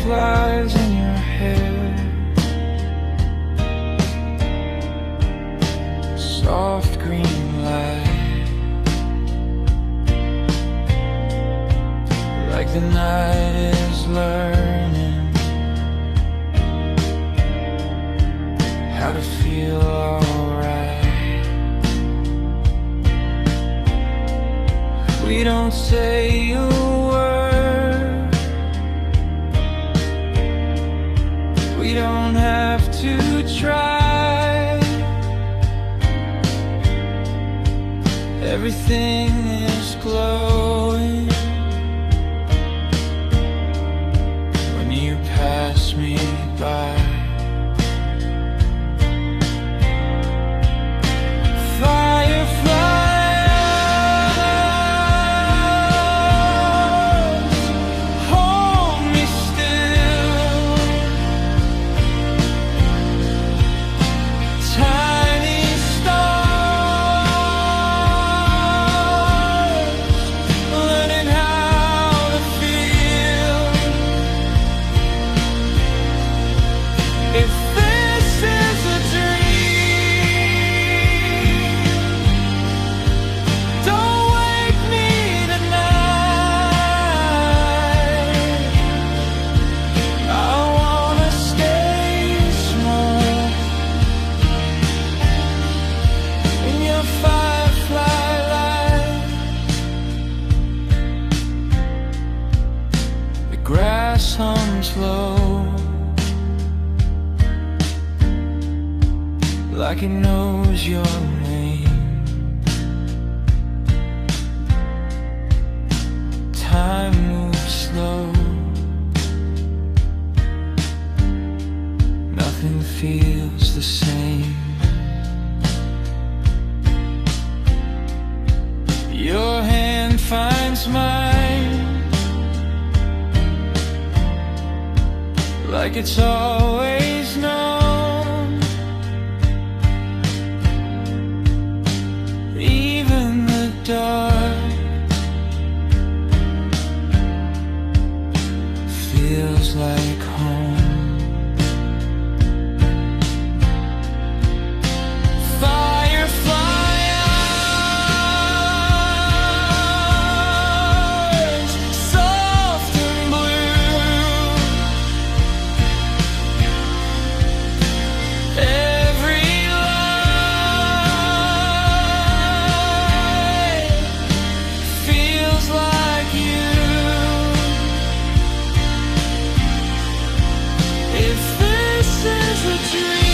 fireflies in your hair, soft green light, like the night is learning how to feel alright. We don't say a word, we don't have to try. Everything is glowing when you pass me by. Grass hums low, like it knows your name. Time moves slow, nothing feels the same. Your hand finds mine, like it's always known. Even the dark feels like home. Firefly eyes, soft and blue, every light feels like you. If this is a dream,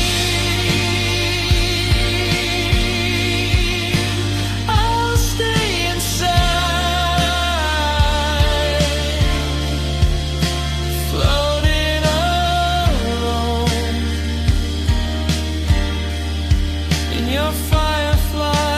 I'll stay inside, floating alone in your firefly.